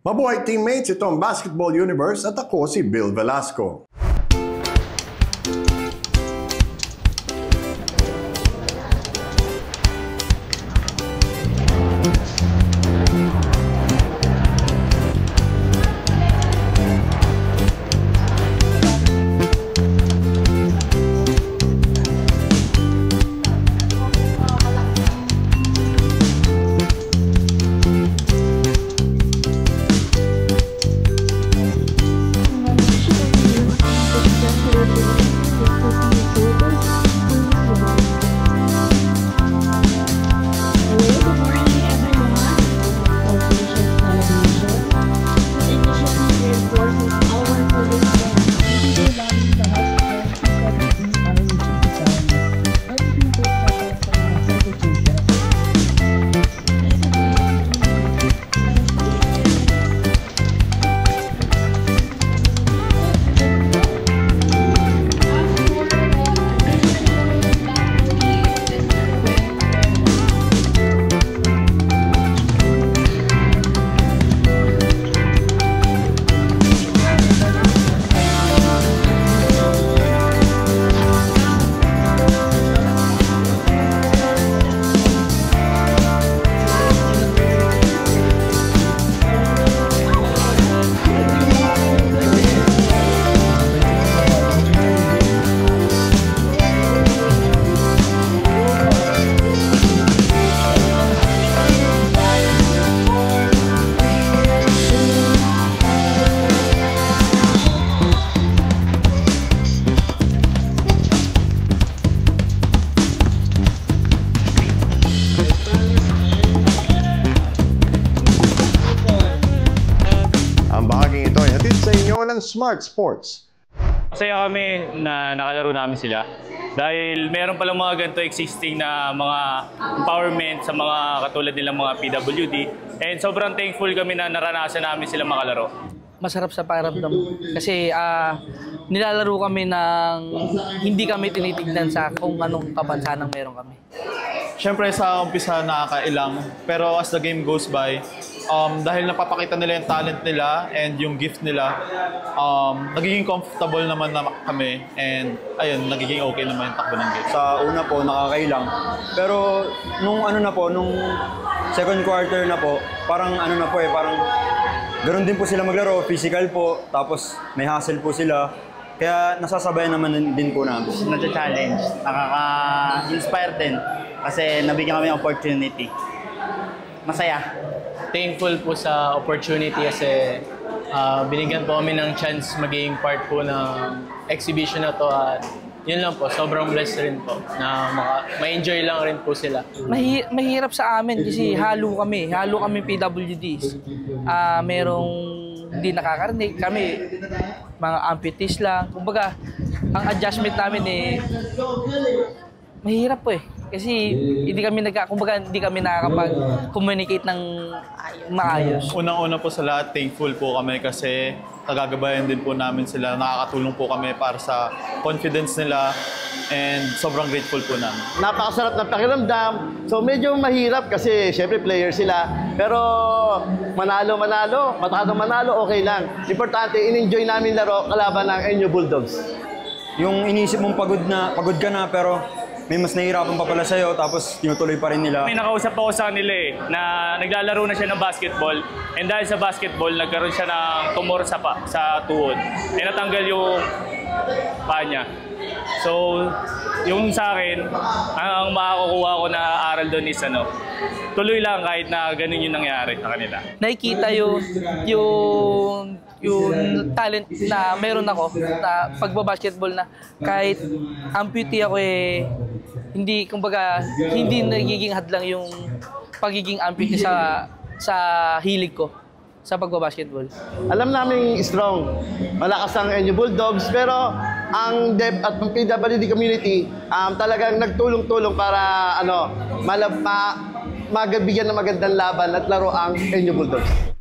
Mabuhay teammates, ito ang Basketball Universe at ako si Bill Velasco. Smart Sports. Masaya kami na nakalaro namin sila dahil meron palang mga ganito existing na mga empowerment sa mga katulad nilang mga PWD, and sobrang thankful kami na naranasan namin sila makalaro. Masarap sa pakiramdam kasi nilalaro kami ng hindi kami tinitignan sa kung anong kapansanang meron kami. Siyempre sa umpisa nakakailang, pero as the game goes by, dahil napapakita nila yung talent nila and yung gift nila, nagiging comfortable naman na kami, and ayun, nagiging okay naman yung takbo ng game. Sa una po, nakakailang. Pero nung second quarter na po, parang parang ganoon din po sila maglaro, physical po, tapos may hustle po sila. Kaya nasasabayan naman din po namin. Nag-challenge, nakaka-inspire din kasi nabigyan kami ng opportunity. Masaya. Thankful po sa opportunity kasi binigyan po kami ng chance maging part po ng exhibition na to, at yun lang po, sobrang blessed rin po na ma-enjoy lang rin po sila. Mahirap sa amin kasi halo kami PWDs. Merong hindi nakakarinig, kami mga amputees lang. Kumbaga, ang adjustment namin mahirap po kasi hindi kami nakakapag-communicate ng maayos. Unang-una po sa lahat, thankful po kami kasi nagagabayan din po namin sila. Nakakatulong po kami para sa confidence nila, and sobrang grateful po namin. Napakasarap na pakiramdam. So medyo mahirap kasi syempre player sila. Pero manalo, okay lang. Importante, in-enjoy namin laro kalaban ng NU Bulldogs. Yung inisip mong pagod ka na, pero may mas nahihirapan pa pala sa'yo, tapos tinutuloy pa rin nila. May nakausap ako sa kanila na naglalaro na siya ng basketball, and dahil sa basketball, nagkaroon siya ng tumor sa tuhod. E natanggal yung paa niya. So, yung sa akin, ang makakukuha ko na aral doon is tuloy lang kahit na ganun yung nangyari sa kanila. Nakikita yung talent na meron ako na pagbabasketball, na kahit amputee ako hindi nagiging hadlang yung pagiging amputee sa hilig ko sa pagbabasketball. Alam namin strong, malakas ang NU Bulldogs, pero ang DEP at ang PWD community talagang nagtulong-tulong para magabigyan ng magandang laban at laro ang NU Bulldogs.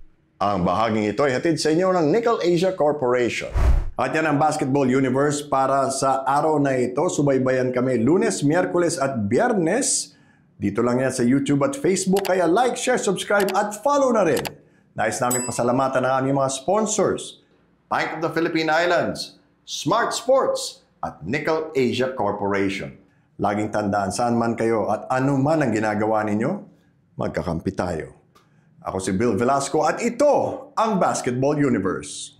Ang bahaging ito ay hatid sa inyo ng Nickel Asia Corporation. At yan ang Basketball Universe para sa araw na ito. Subaybayan kami Lunes, Miyerkules at Biyernes. Dito lang yan sa YouTube at Facebook. Kaya like, share, subscribe at follow na rin Nais namin pasalamatan ang aming mga sponsors, Bank of the Philippine Islands, Smart Sports, at Nickel Asia Corporation. Laging tandaan saan man kayo at ano man ang ginagawa ninyo, magkakampi tayo. Ako si Bill Velasco at ito ang Basketball Universe.